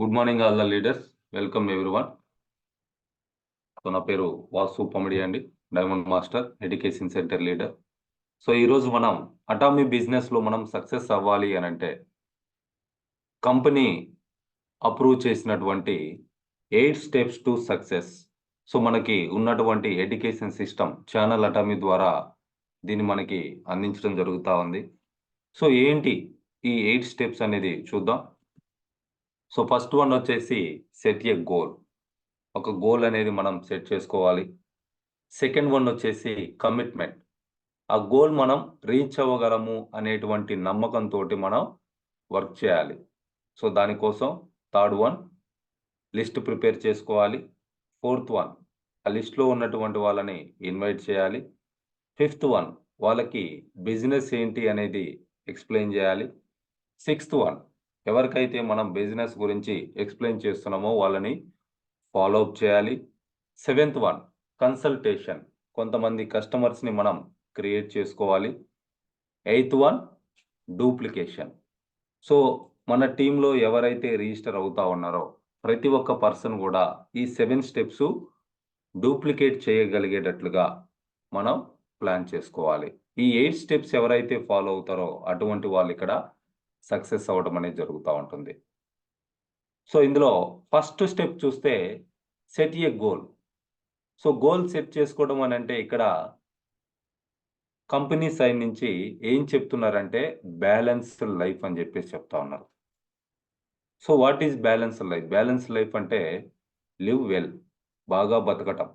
Good morning all the leaders. Welcome everyone. So నా పేరు వాసు పమిడి అండి, diamond master education centre leader. So ఈరోజు మనం అటామీ బిజినెస్లో మనం సక్సెస్ అవ్వాలి అని అంటే కంపెనీ అప్రూవ్ చేసినటువంటి 8 స్టెప్స్ టు సక్సెస్. సో మనకి ఉన్నటువంటి ఎడ్యుకేషన్ సిస్టమ్ ఛానల్ అటామీ ద్వారా దీన్ని మనకి అందించడం జరుగుతూ ఉంది. సో ఏంటి ఈ 8 స్టెప్స్ అనేది చూద్దాం. సో ఫస్ట్ వన్ వచ్చేసి సెట్ ఎ గోల్. ఒక గోల్ అనేది మనం సెట్ చేసుకోవాలి. సెకండ్ వన్ వచ్చేసి కమిట్మెంట్. ఆ గోల్ మనం రీచ్ అవ్వగలము అనేటువంటి నమ్మకంతో మనం వర్క్ చేయాలి. సో దానికోసం థర్డ్ వన్ లిస్ట్ ప్రిపేర్ చేసుకోవాలి. ఫోర్త్ వన్ ఆ లిస్ట్లో ఉన్నటువంటి వాళ్ళని ఇన్వైట్ చేయాలి. ఫిఫ్త్ వన్ వాళ్ళకి బిజినెస్ ఏంటి అనేది ఎక్స్ప్లెయిన్ చేయాలి. సిక్స్త్ వన్ ఎవరికైతే మనం బిజినెస్ గురించి ఎక్స్ప్లెయిన్ చేస్తున్నామో వాళ్ళని ఫాలో అప్ చేయాలి. సెవెంత్ వన్ కన్సల్టేషన్, కొంతమంది కస్టమర్స్ని మనం క్రియేట్ చేసుకోవాలి. Eighth one duplication. సో మన టీంలో ఎవరైతే రిజిస్టర్ అవుతా ఉన్నారో ప్రతి ఒక్క పర్సన్ కూడా ఈ 7 స్టెప్స్ డూప్లికేట్ చేయగలిగేటట్లుగా మనం ప్లాన్ చేసుకోవాలి. ఈ 8 స్టెప్స్ ఎవరైతే ఫాలో అవుతారో అటువంటి వాళ్ళు ఇక్కడ సక్సెస్ అవ్వడం అనేది జరుగుతూ ఉంటుంది. సో ఇందులో ఫస్ట్ స్టెప్ చూస్తే సెట్ ఏ గోల్. సో గోల్ సెట్ చేసుకోవడం అని అంటే ఇక్కడ కంపెనీ సైడ్ నుంచి ఏం చెప్తున్నారంటే బ్యాలెన్స్డ్ లైఫ్ అని చెప్పేసి చెప్తా ఉన్నారు. So what is balanced life? Balanced life అంటే లివ్ వెల్, బాగా బతకటం,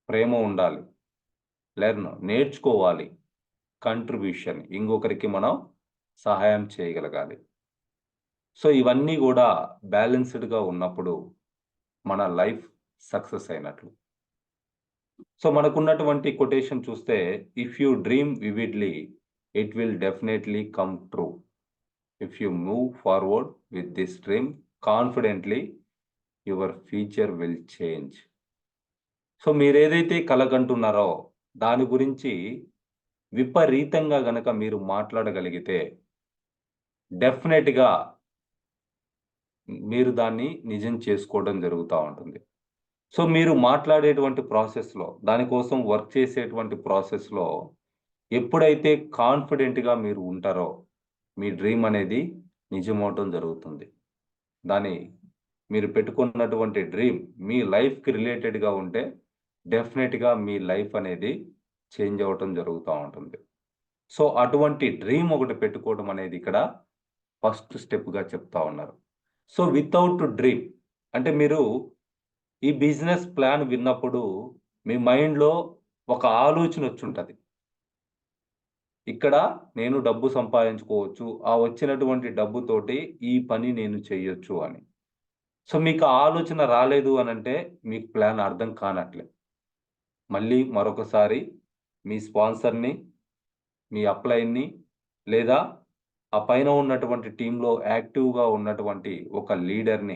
ప్రేమ ఉండాలి, లెర్న్ నేర్చుకోవాలి, కంట్రిబ్యూషన్ ఇంకొకరికి మనం సహాయం చేయగలగాలి. సో ఇవన్నీ కూడా బ్యాలెన్స్డ్గా ఉన్నప్పుడు మన లైఫ్ సక్సెస్ అయినట్లు. సో మనకున్నటువంటి కొటేషన్ చూస్తే if you dream vividly it will definitely come true. If you move forward with this dream confidently your future will change. So మీరు ఏదైతే కలగంటున్నారో దాని గురించి విపరీతంగా గనక మీరు మాట్లాడగలిగితే డెఫినెట్గా మీరు దాన్ని నిజం చేసుకోవడం జరుగుతూ ఉంటుంది. సో మీరు మాట్లాడేటువంటి ప్రాసెస్లో, దానికోసం వర్క్ చేసేటువంటి ప్రాసెస్లో ఎప్పుడైతే కాన్ఫిడెంట్గా మీరు ఉంటారో మీ డ్రీమ్ అనేది నిజమవటం జరుగుతుంది. దాని మీరు పెట్టుకున్నటువంటి డ్రీమ్ మీ లైఫ్కి రిలేటెడ్గా ఉంటే డెఫినెట్గా మీ లైఫ్ అనేది చేంజ్ అవ్వటం జరుగుతూ ఉంటుంది. సో అటువంటి డ్రీమ్ ఒకటి పెట్టుకోవడం అనేది ఇక్కడ ఫస్ట్ స్టెప్గా చెప్తా ఉన్నారు. సో వితౌట్ డ్రీమ్ అంటే మీరు ఈ బిజినెస్ ప్లాన్ విన్నప్పుడు మీ మైండ్లో ఒక ఆలోచన వచ్చుంటుంది. ఇక్కడ నేను డబ్బు సంపాదించుకోవచ్చు, ఆ వచ్చినటువంటి డబ్బుతోటి ఈ పని నేను చేయొచ్చు అని. సో మీకు ఆ ఆలోచన రాలేదు అని అంటే మీకు ప్లాన్ అర్థం కానట్లే. మళ్ళీ మరొకసారి మీ స్పాన్సర్ని, మీ అప్లైన్ని లేదా ఆ పైన ఉన్నటువంటి టీంలో యాక్టివ్గా ఉన్నటువంటి ఒక లీడర్ని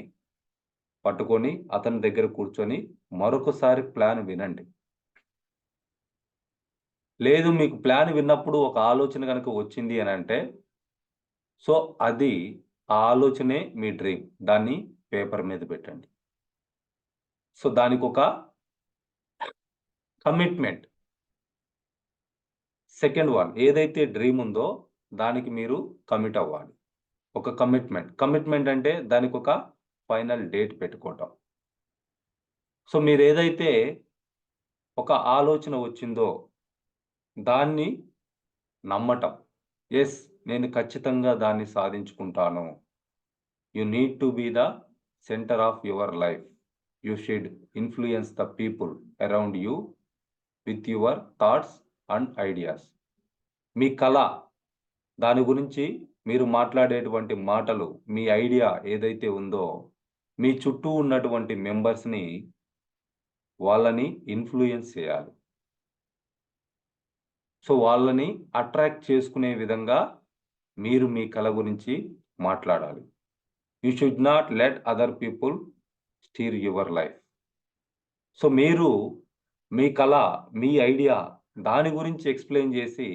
పట్టుకొని అతని దగ్గర కూర్చొని మరొకసారి ప్లాన్ వినండి. లేదు మీకు ప్లాన్ విన్నప్పుడు ఒక ఆలోచన కనుక వచ్చింది అని అంటే సో అది ఆ ఆలోచనే మీ డ్రీమ్. దాన్ని పేపర్ మీద పెట్టండి. సో దానికి ఒక కమిట్మెంట్. సెకండ్ వన్ ఏదైతే డ్రీమ్ ఉందో దానికి మీరు కమిట్ అవ్వాలి. ఒక కమిట్మెంట్ అంటే దానికి ఒక ఫైనల్ డేట్ పెట్టుకోవటం. సో మీరు ఏదైతే ఒక ఆలోచన వచ్చిందో దాన్ని నమ్మటం. ఎస్, నేను ఖచ్చితంగా దాన్ని సాధించుకుంటాను. You need to be the centre of your life. You should influence the people around you with your thoughts and ideas. మీ కళ, దాని గురించి మీరు మాట్లాడేటువంటి మాటలు, మీ ఐడియా ఏదైతే ఉందో మీ చుట్టూ ఉన్నటువంటి మెంబర్స్ని వాళ్ళని ఇన్ఫ్లుయెన్స్ చేయాలి. సో వాళ్ళని అట్రాక్ట్ చేసుకునే విధంగా మీరు మీ కళ గురించి మాట్లాడాలి. You should not let other people stir your life. So మీరు మీ కళ, మీ ఐడియా దాని గురించి ఎక్స్ప్లెయిన్ చేసి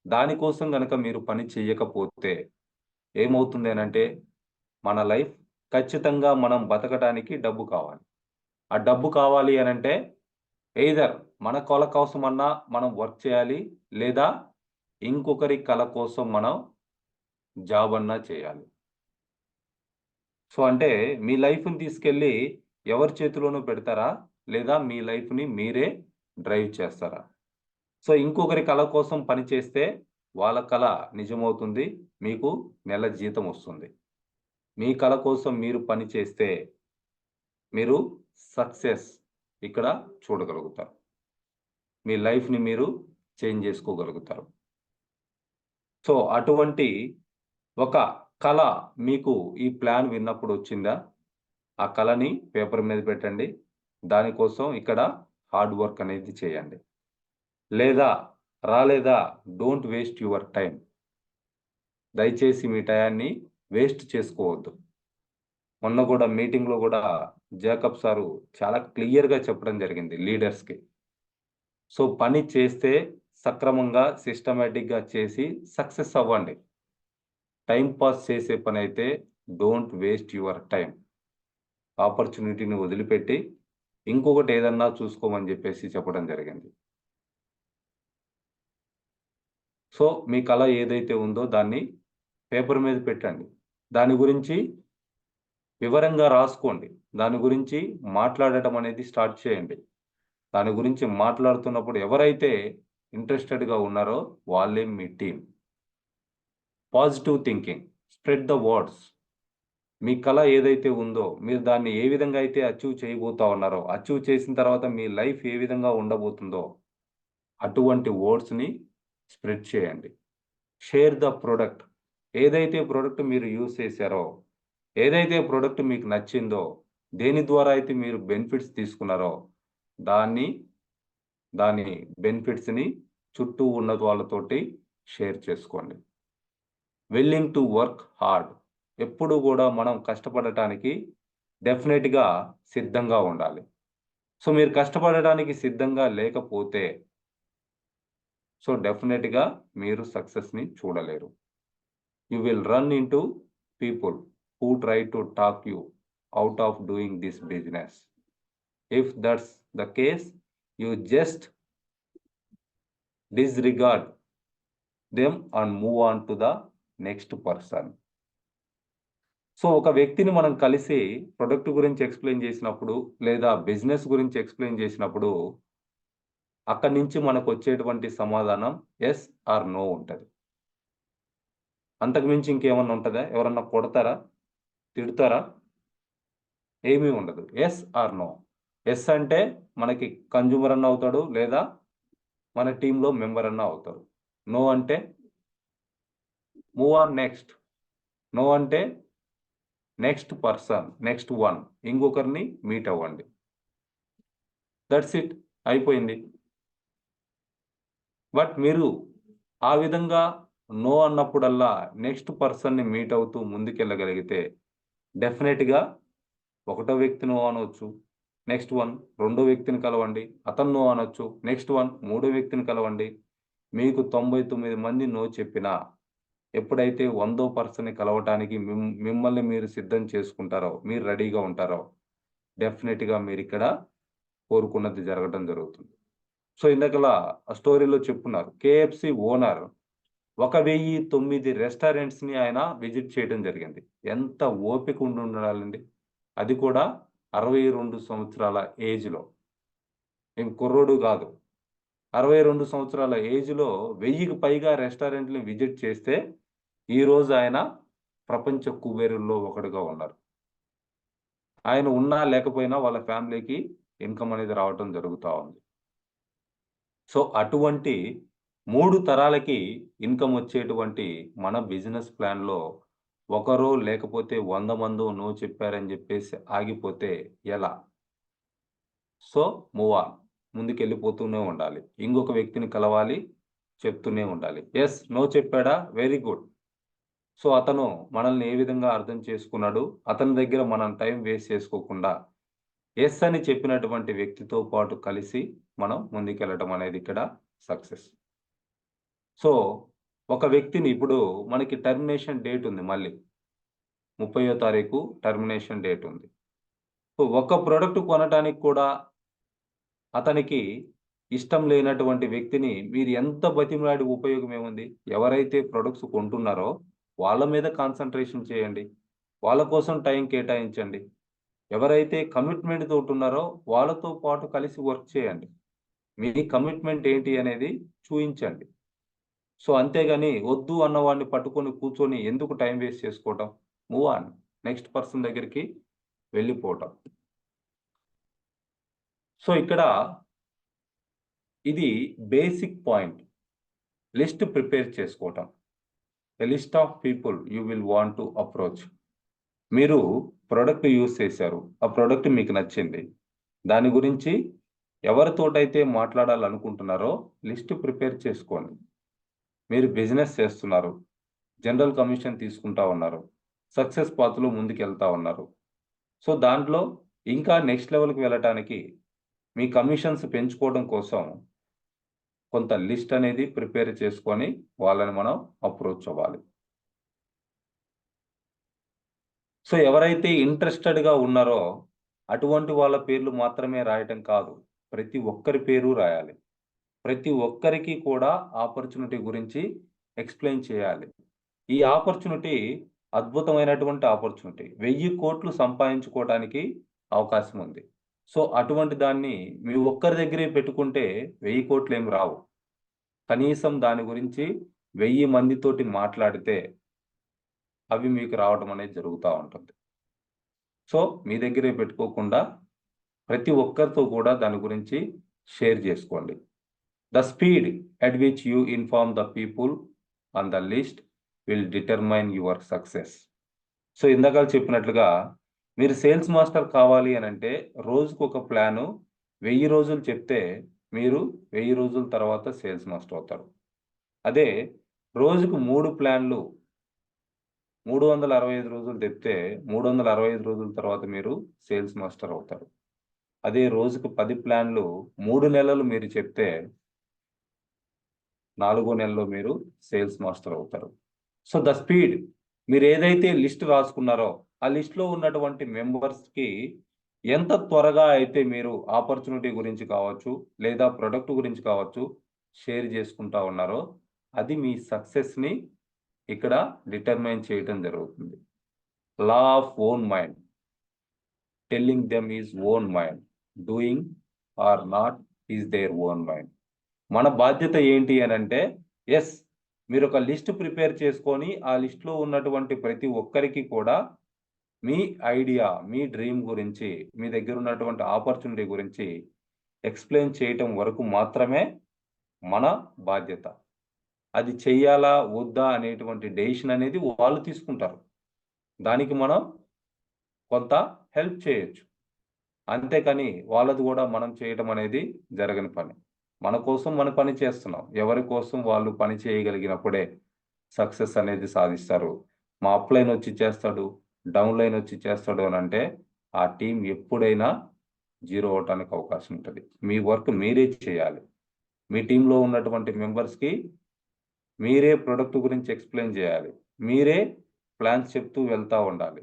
దానికోసం కనుక మీరు పని చేయకపోతే ఏమవుతుంది అనంటే మన లైఫ్ ఖచ్చితంగా మనం బతకడానికి డబ్బు కావాలి. ఆ డబ్బు కావాలి అనంటే ఎయిదర్ మన కళ కోసమన్నా మనం వర్క్ చేయాలి. లేదా ఇంకొకరి కళ కోసం మనం జాబ్ అన్నా చేయాలి. సో, అంటే మీ లైఫ్‌ని తీసుకెళ్ళి ఎవరి చేతిలోనో పెడతారా? లేదా మీ లైఫ్‌ని మీరే డ్రైవ్ చేస్తారా? సో, ఇంకొకరి కళ కోసం పని చేస్తే వాళ్ళ కళ నిజమవుతుంది. మీకు నెల జీతం వస్తుంది. మీ కళ కోసం మీరు పని చేస్తే మీరు సక్సెస్ ఇక్కడ చూడగలుగుతారు. మీ లైఫ్‌ని మీరు చేంజ్ చేసుకోగలుగుతారు. సో, అటువంటి ఒక కళ మీకు ఈ ప్లాన్ విన్నప్పుడు వచ్చిందా? ఆ కళని పేపర్ మీద పెట్టండి. దానికోసం ఇక్కడ హార్డ్ వర్క్ అనేది చేయండి. లేదా రాలేదా డోంట్ వేస్ట్ యువర్ టైమ్. దయచేసి మీ టయాన్ని వేస్ట్ చేసుకోవద్దు. మొన్న గూడా మీటింగ్‌లో గూడా జాకబ్ సారు చాలా క్లియర్‌గా చెప్పడం జరిగింది లీడర్స్‌కి. సో, పని చేస్తే సక్రమంగా, సిస్టమాటిక్‌గా చేసి సక్సెస్ అవ్వండి. టైమ్ పాస్ చేసే పనైతే డోంట్ వేస్ట్ యువర్ టైమ్. ఆపర్చునిటీని వదిలిపెట్టి ఇంకొకటి ఏదన్నా చూసుకోమని జెప్పేసి చెప్పడం జరిగింది. సో, మీ కల ఏదైతే ఉందో దాన్ని పేపర్ మీద పెట్టండి. దాని గురించి వివరంగా రాసుకోండి. దాని గురించి మాట్లాడటం అనేది స్టార్ట్ చేయండి. దాని గురించి మాట్లాడుతున్నప్పుడు ఎవరైతే ఇంట్రెస్టెడ్‌గా ఉన్నారో వాళ్ళే మీ team. Positive thinking. Spread the words. మీ కల ఏదైతే ఉందో మీరు దాన్ని ఏ విధంగా అయితే అచీవ్ చేయబోతా ఉన్నారో, అచీవ్ చేసిన తర్వాత మీ లైఫ్ ఏ విధంగా ఉండబోతుందో అటువంటి వర్డ్స్‌ని స్ప్రెడ్ చేయండి. Share the product. ఏదైతే ప్రొడక్ట్ మీరు యూజ్ చేశారో, ఏదైతే ప్రొడక్ట్ మీకు నచ్చిందో, దేని ద్వారా అయితే మీరు బెనిఫిట్స్ తీసుకున్నారో, దాన్ని దాని బెనిఫిట్స్‌ని చుట్టూ ఉన్న వాళ్ళతోటి షేర్ చేసుకోండి. Willing to work hard. ఎప్పుడు గూడా మనం కష్టపడటానికి డెఫినెట్‌గా సిద్ధంగా ఉండాలి. సో, మీరు కష్టపడడానికి సిద్ధంగా లేకపోతే, సో, డెఫినెట్‌గా మీరు సక్సెస్‌ని చూడలేరు. You will run into people who try to talk you out of doing this business. If that's the case, you just disregard them and move on to the next person. So, ఒక వ్యక్తిని మనం కలిసి product గురించి explain చేసినప్పుడు, లేదా business గురించి explain చేసినప్పుడు, అక్కడి నుంచి మనకొచ్చేటువంటి సమాధానం యెస్ ఆర్ నో ఉంటది. అంతకు మించి ఇంకేమన్నా ఉంటదా? ఎవరన్నా కొడతారా? తిడతారా? ఏమీ ఉండదు. Yes or no. యెస్ అంటే మనకి కన్జ్యూమర్ అన్నా అవుతాడు. లేదా మన టీమ్‌లో మెంబర్ అన్నా అవుతారు. నో అంటే మూవ్ ఆన్ నెక్స్ట్. నో అంటే నెక్స్ట్ పర్సన్, నెక్స్ట్ వన్ ఇంకొకరిని మీట్ అవ్వండి. That's it. అయిపోయింది. బట్ మీరు ఆ విధంగా నో అన్నప్పుడల్లా నెక్స్ట్ పర్సన్‌ని మీట్ అవుతూ ముందుకెళ్ళగలిగితే డెఫినెట్‌గా ఒకటో వ్యక్తి నో అనొచ్చు. నెక్స్ట్ వన్ రెండో వ్యక్తిని కలవండి. అతను నో అనొచ్చు. నెక్స్ట్ వన్ మూడో వ్యక్తిని కలవండి. మీకు 99 మంది నో చెప్పినా, ఎప్పుడైతే వందో పర్సన్‌ని కలవటానికి మిమ్మల్ని మీరు సిద్ధం చేసుకుంటారో, మీరు రెడీగా ఉంటారో, డెఫినిట్‌గా మీరిక్కడ కోరుకున్నది జరగటం జరుగుతుంది. సో, ఇందాకల ఆ స్టోరీలో చెప్పున్నారు. కేఎఫ్‌సి ఓనర్ 1009 రెస్టారెంట్స్‌ని ఆయన విజిట్ చేయడం జరిగింది. ఎంత ఓపిక ఉండాలండి. అది కూడా 62 సంవత్సరాల ఏజ్‌లో. ఏం కుర్రోడు గాదు. 62 సంవత్సరాల ఏజ్‌లో 1000కి పైగా రెస్టారెంట్‌లని విజిట్ చేస్తే, ఈరోజు ఆయన ప్రపంచ కుబేరుల్లో ఒకడుగా ఉన్నారు. ఆయన ఉన్నా లేకపోయినా వాళ్ళ ఫ్యామిలీకి ఇన్‌కమ్ అనేది రావటం జరుగుతా ఉంది. సో, అటువంటి 3 తరాలకి ఇన్‌కమ్ వచ్చేటువంటి మన బిజినెస్ ప్లాన్‌లో ఒకరో లేకపోతే 100 మందో నో చెప్పారని జెప్పేసి ఆగిపోతే ఎలా? So, move on. ముందుకెళ్ళిపోతూనే ఉండాలి. ఇంకొక వ్యక్తిని కలవాలి. చెప్తూనే ఉండాలి. యెస్, నో చెప్పాడా? Very good. సో, అతను మనల్ని ఏ విధంగా అర్థం చేసుకున్నాడు? అతని దగ్గర మనం టైం వేస్ట్ చేసుకోకుండా, యెస్ అని చెప్పినటువంటి వ్యక్తితో పాటు కలిసి మనం ముందుకెళ్ళటం అనేది ఇక్కడ సక్సెస్. సో, ఒక వ్యక్తిని ఇప్పుడు మనకి టర్మినేషన్ డేట్ ఉంది మళ్ళీ. 30వ తారీఖు టర్మినేషన్ డేట్ ఉంది. సో ఒక ప్రోడక్ట్ కొనడానికి కూడా అతనికి ఇష్టం లేనటువంటి వ్యక్తిని మీరు ఎంత బతిమలాడి ఉపయోగం ఏముంది? ఎవరైతే ప్రొడక్ట్స్ కొంటున్నారో వాళ్ళ మీద కాన్సంట్రేషన్ చేయండి. వాళ్ళ కోసం టైం కేటాయించండి. ఎవరైతే కమిట్మెంట్ తోటి ఉన్నారో వాళ్ళతో పాటు కలిసి వర్క్ చేయండి. మీ కమిట్మెంట్ ఏంటి అనేది చూయించండి. సో అంతేగాని వద్దు అన్నవాడిని పట్టుకొని కూర్చొని ఎందుకు టైం వేస్ట్ చేసుకోవటం? Move on. నెక్స్ట్ పర్సన్ దగ్గరికి వెళ్ళిపోవటం. సో ఇక్కడ ఇది బేసిక్ పాయింట్. లిస్ట్ ప్రిపేర్ చేసుకోవటం. The list of people you will want to approach. మీరు ప్రోడక్ట్ యూజ్ చేశారు. ఆ ప్రోడక్ట్ మీకు నచ్చింది. దాని గురించి ఎవరితోటైతే మాట్లాడాలనుకుంటున్నారో లిస్ట్ ప్రిపేర్ చేసుకోండి. మీరు బిజినెస్ చేస్తున్నారు. జనరల్ కమిషన్ తీసుకుంటా ఉన్నారు. సక్సెస్ పాత్లో ముందుకెళ్తా ఉన్నారు. సో దాంట్లో ఇంకా నెక్స్ట్ లెవెల్కి వెళ్ళటానికి మీ కమిషన్స్ పెంచుకోవడం కోసం కొంత లిస్ట్ అనేది ప్రిపేర్ చేసుకొని వాళ్ళని మనం అప్రోచ్ అవ్వాలి. సో ఎవరైతే ఇంట్రెస్టెడ్గా ఉన్నారో అటువంటి వాళ్ళ పేర్లు మాత్రమే రాయటం కాదు, ప్రతి ఒక్కరి పేరు రాయాలి. ప్రతి ఒక్కరికి కూడా ఆపర్చునిటీ గురించి ఎక్స్ప్లెయిన్ చేయాలి. ఈ ఆపర్చునిటీ అద్భుతమైనటువంటి ఆపర్చునిటీ. 1000 కోట్లు సంపాదించుకోవడానికి అవకాశం ఉంది. సో అటువంటి దాన్ని మీ ఒక్కరి దగ్గరే పెట్టుకుంటే 1000 కోట్లు ఏమి రావు. కనీసం దాని గురించి 1000 మందితోటి మాట్లాడితే అవి మీకు రావడం అనేది జరుగుతూ ఉంటుంది. సో మీ దగ్గరే పెట్టుకోకుండా ప్రతి ఒక్కరితో కూడా దాని గురించి షేర్ చేసుకోండి. The speed at which you inform the people on the list will determine your success. So ఇందాక చెప్పినట్లుగా మీరు సేల్స్ మాస్టర్ కావాలి అని అంటే రోజుకు ఒక ప్లాను 1000 రోజులు చెప్తే మీరు 1000 రోజుల తర్వాత సేల్స్ మాస్టర్ అవుతారు. అదే రోజుకు 3 ప్లాన్లు 365 రోజులు చెప్తే 365 రోజుల తర్వాత మీరు సేల్స్ మాస్టర్ అవుతారు. అదే రోజుకు 10 ప్లాన్లు 3 నెలలు మీరు చెప్తే 4వ నెలలో మీరు సేల్స్ మాస్టర్ అవుతారు. సో ద స్పీడ్, మీరు ఏదైతే లిస్ట్ రాసుకున్నారో ఆ లిస్ట్లో ఉన్నటువంటి మెంబర్స్కి ఎంత త్వరగా అయితే మీరు ఆపర్చునిటీ గురించి కావచ్చు లేదా ప్రొడక్ట్ గురించి కావచ్చు షేర్ చేసుకుంటా ఉన్నారో అది మీ సక్సెస్ని ఇక్కడ డిటర్మైన్ చేయటం జరుగుతుంది. Law of own mind. Telling them is own mind, doing or not is their own mind. మన బాధ్యత ఏంటి అని అంటే, ఎస్ మీరు ఒక లిస్ట్ ప్రిపేర్ చేసుకొని ఆ లిస్ట్లో ఉన్నటువంటి ప్రతి ఒక్కరికి కూడా మీ ఐడియా, మీ డ్రీమ్ గురించి, మీ దగ్గర ఉన్నటువంటి ఆపర్చునిటీ గురించి ఎక్స్ప్లెయిన్ చేయటం వరకు మాత్రమే మన బాధ్యత. అది చెయ్యాలా వద్దా అనేటువంటి డెసిషన్ అనేది వాళ్ళు తీసుకుంటారు. దానికి మనం కొంత హెల్ప్ చేయొచ్చు. అంతేకాని వాళ్ళది కూడా మనం చేయటం అనేది జరగని పని. మన కోసం మన పని చేస్తున్నాం. ఎవరి కోసం వాళ్ళు పని చేయగలిగినప్పుడే సక్సెస్ అనేది సాధిస్తారు. మా అప్లైన్ వచ్చి చేస్తాడు, డౌన్లైన్ వచ్చి చేస్తాడు అని అంటే ఆ టీం ఎప్పుడైనా జీరో అవటానికి అవకాశం ఉంటుంది. మీ వర్క్ మీరే చేయాలి. మీ టీంలో ఉన్నటువంటి మెంబర్స్కి మీరే ప్రొడక్ట్ గురించి ఎక్స్ప్లెయిన్ చేయాలి. మీరే ప్లాన్స్ చెప్తూ వెళ్తూ ఉండాలి.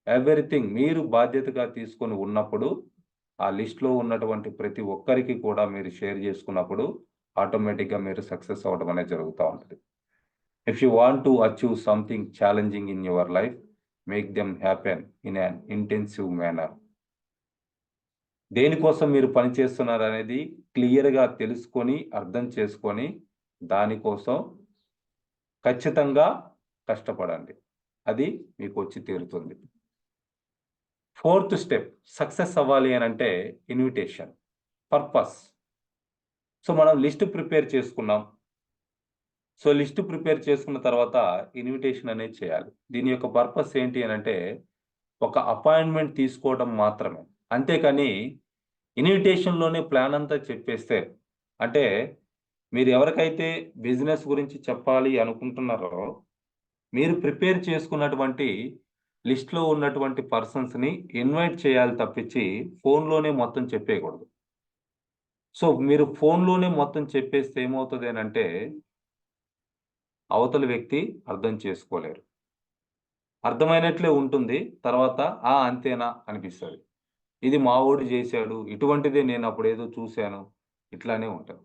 ఎవ్రీథింగ్ మీరు బాధ్యతగా తీసుకొని ఉన్నప్పుడు ఆ లిస్ట్లో ఉన్నటువంటి ప్రతి ఒక్కరికి కూడా మీరు షేర్ చేసుకున్నప్పుడు ఆటోమేటిక్గా మీరు సక్సెస్ అవ్వడం అనేది జరుగుతూ ఉంటుంది. If you want to achieve something challenging in your life, make them happen in an intensive manner. దేనికోసం మీరు పనిచేస్తున్నారు అనేది క్లియర్గా తెలుసుకొని అర్థం చేసుకొని దానికోసం ఖచ్చితంగా కష్టపడండి. అది మీకు వచ్చి తీరుతుంది. 4th స్టెప్, సక్సెస్ అవ్వాలి అని అంటే ఇన్విటేషన్, పర్పస్. సో మనం లిస్ట్ ప్రిపేర్ చేసుకున్నాం. సో లిస్ట్ ప్రిపేర్ చేసుకున్న తర్వాత ఇన్విటేషన్ అనేది చేయాలి. దీని యొక్క పర్పస్ ఏంటి అని అంటే ఒక అపాయింట్మెంట్ తీసుకోవడం మాత్రమే. అంతేకాని ఇన్విటేషన్లోనే ప్లాన్ అంతా చెప్పేస్తే, అంటే మీరు ఎవరికైతే బిజినెస్ గురించి చెప్పాలి అనుకుంటున్నారో మీరు ప్రిపేర్ చేసుకున్నటువంటి లిస్ట్లో ఉన్నటువంటి పర్సన్స్ని ఇన్వైట్ చేయాలి తప్పించి ఫోన్లోనే మొత్తం చెప్పేయకూడదు. సో మీరు ఫోన్లోనే మొత్తం చెప్పేస్తే ఏమవుతుంది అని అంటే అవతలి వ్యక్తి అర్థం చేసుకోలేరు. అర్థమైనట్లే ఉంటుంది. తర్వాత అంతేనా అనిపిస్తది. ఇది మా వోడు జేశాడు. ఇటువంటిదే నేను అప్పుడేదో చూసాను. ఇట్లానే ఉంటది.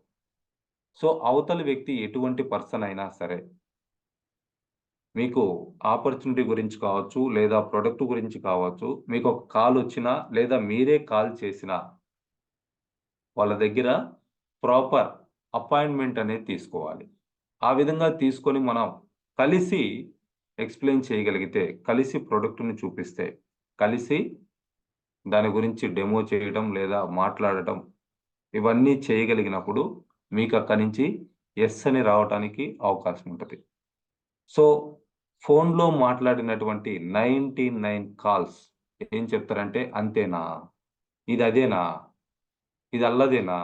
సో, అవతలి వ్యక్తి ఎటువంటి పర్సన్ అయినా సరే, మీకు ఆపర్చునిటీ గురించి కావచ్చు, లేదా ప్రొడక్ట్ గురించి కావచ్చు, మీకొక కాలొచ్చినా, లేదా మీరే కాల్ చేసినా, వాళ్ళ దగ్గర ప్రాపర్ అపాయింట్‌మెంట్ అనేది తీసుకోవాలి. ఆ విధంగా తీసుకొని మనం కలిసి ఎక్స్‌ప్లెయిన్ చేయగలిగితే, కలిసి ప్రొడక్ట్‌ని చూపిస్తే, కలిసి దాని గురించి డెమో చేయడం, లేదా మాట్లాడటం, ఇవన్నీ చేయగలిగినప్పుడు మీకక్కడి నుంచి యెస్ అని రావటానికి అవకాశం ఉంటది. సో, ఫోన్‌లో మాట్లాడినటువంటి 99 కాల్స్ ఏం చెప్తారంటే, "అంతేనా? ఇదదేనా? ఇది అల్లదేనా?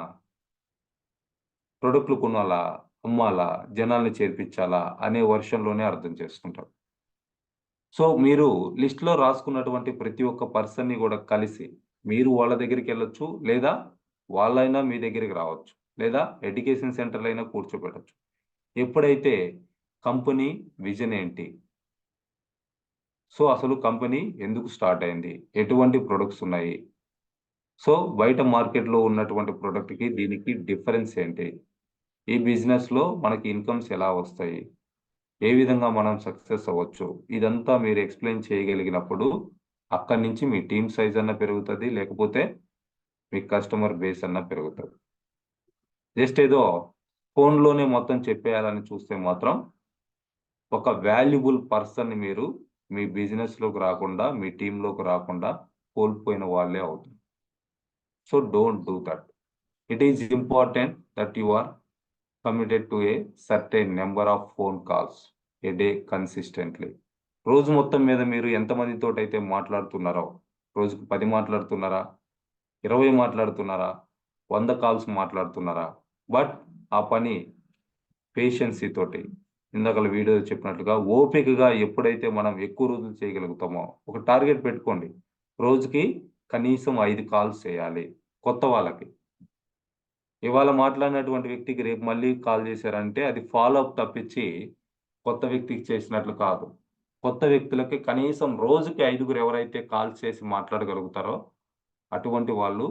ప్రొడక్ట్‌లు కొనాలా? అమ్మాలా? జనాల్ని చేర్పించాలా?" అనే వర్షన్‌లోనే అర్థం చేసుకుంటారు. సో, మీరు లిస్ట్‌లో రాసుకున్నటువంటి ప్రతి ఒక్క పర్సన్‌ని గూడా కలిసి, మీరు వాళ్ళ దగ్గరికెళ్ళొచ్చు, లేదా వాళ్ళైనా మీ దగ్గరికి రావచ్చు. లేదా ఎడ్యుకేషన్ సెంటర్‌లో అయినా కూర్చోబెట్టొచ్చు. ఎప్పుడైతే కంపెనీ విజన్ ఏంటి? సో, అసలు కంపెనీ ఎందుకు స్టార్ట్ అయింది? ఎటువంటి ప్రొడక్ట్స్ ఉన్నాయి? సో, బయట మార్కెట్‌లో ఉన్నటువంటి ప్రొడక్ట్‌కి, దీనికి డిఫరెన్స్ ఏంటి? ఈ బిజినెస్‌లో మనకి ఇన్‌కమ్స్ ఎలా వస్తాయి? ఏ విధంగా మనం సక్సెస్ అవ్వచ్చు? ఇదంతా మీరు ఎక్స్‌ప్లెయిన్ చేయగలిగినప్పుడు, అక్కడి నుంచి మీ టీమ్ సైజ్ అన్నా పెరుగుతది. లేకపోతే మీ కస్టమర్ బేస్ అన్నా పెరుగుతది. జస్ట్ ఏదో ఫోన్‌లోనే మొత్తం చెప్పేయాలని చూస్తే మాత్రం, ఒక వాల్యుబుల్ పర్సన్‌ని మీరు మీ బిజినెస్‌లోకి రాకుండా, మీ టీమ్‌లోకి రాకుండా కోల్పోయిన వాళ్ళే అవుతారు. So, don't do that. It is important that you are committed to a certain number of phone calls a day consistently. రోజు మొత్తం మీద మీరు ఎంతమందితోటైతే మాట్లాడుతున్నారో, రోజుకి 10 మాట్లాడుతున్నారా? 20 మాట్లాడుతున్నారా? 100 కాల్స్ మాట్లాడుతున్నారా? బట్ ఆ పని పేషెన్సీ తోటి, ఇందాకల వీడియోలో చెప్పినట్లుగా ఓపికగా ఎప్పుడైతే మనం ఎక్కువ రోజులు చేయగలుగుతామో, ఒక టార్గెట్ పెట్టుకోండి. రోజుకి కనీసం 5 కాల్స్ చేయాలి కొత్త వాళ్ళకి. ఇవాళ మాట్లాడినటువంటి వ్యక్తికి రేపు మళ్ళీ కాల్ చేశారంటే అది ఫాలో అప్ తప్పించి కొత్త వ్యక్తికి చేసినట్లు కాదు. కొత్త వ్యక్తులకి కనీసం రోజుకి ఐదుగురు ఎవరైతే కాల్స్ చేసి మాట్లాడగలుగుతారో అటువంటి వాళ్ళు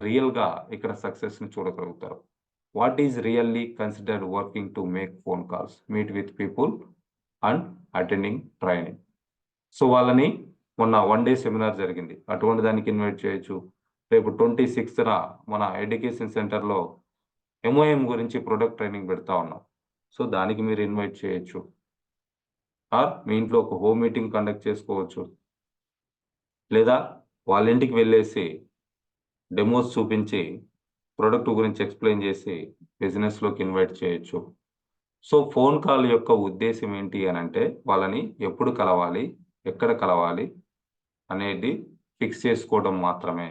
రియల్‌గా ఇక్కడ సక్సెస్‌ని చూడగలుగుతారు. What is really considered working to make phone calls, meet with people and attending training. So, వాళ్ళని మొన్న 1 డే సెమినార్ జరిగింది. అటువంటి దానికి ఇన్వైట్ చేయొచ్చు. రేపు 26థ్ మన ఎడ్యుకేషన్ సెంటర్‌లో ఎంఓఎం గురించి ప్రొడక్ట్ ట్రైనింగ్ పెడతా ఉన్నాం. సో, దానికి మీరు ఇన్వైట్ చేయొచ్చు. ఆర్ మీ ఇంట్లో ఒక హోమ్ మీటింగ్ కండక్ట్ చేసుకోవచ్చు. లేదా వాళ్ళ ఇంటికి వెళ్ళేసి డెమోస్ చూపించి, ప్రొడక్ట్ గురించి ఎక్స్‌ప్లెయిన్ చేసి బిజినెస్‌లోకి ఇన్వైట్ చేయొచ్చు. సో, ఫోన్ కాల్ యొక్క ఉద్దేశ్యం ఏంటి అనంటే, వాళ్ళని ఎప్పుడు కలవాలి? ఎక్కడ కలవాలి? అనేది ఫిక్స్ చేసుకోవడం మాత్రమే.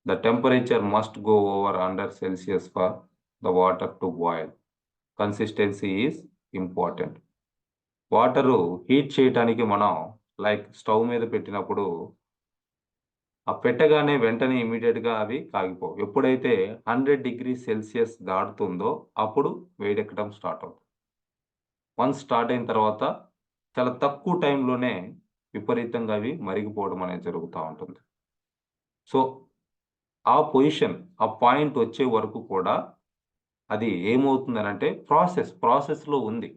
The temperature must go over under Celsius for the water to boil. Consistency is important. Water heat చేయటానికి మనం స్టవ్ మీద పెట్టినప్పుడు పెట్టగానే వెంటనే ఇమ్మీడియేట్‌గా అవి కాగిపోవు. ఎప్పుడైతే 100°C దాటుతుందో అప్పుడు వేడెక్కడం స్టార్ట్ అవుతుంది. వన్స్ స్టార్ట్ అయిన తర్వాత చాలా తక్కువ టైంలోనే విపరీతంగా అవి మరిగిపోవడం అనేది జరుగుతా ఉంటుంది. సో, ఆ పొజిషన్, ఆ పాయింట్ వచ్చే వరకు కూడా అది ఏమవుతుందనంటే ప్రాసెస్‌లో ఉంది.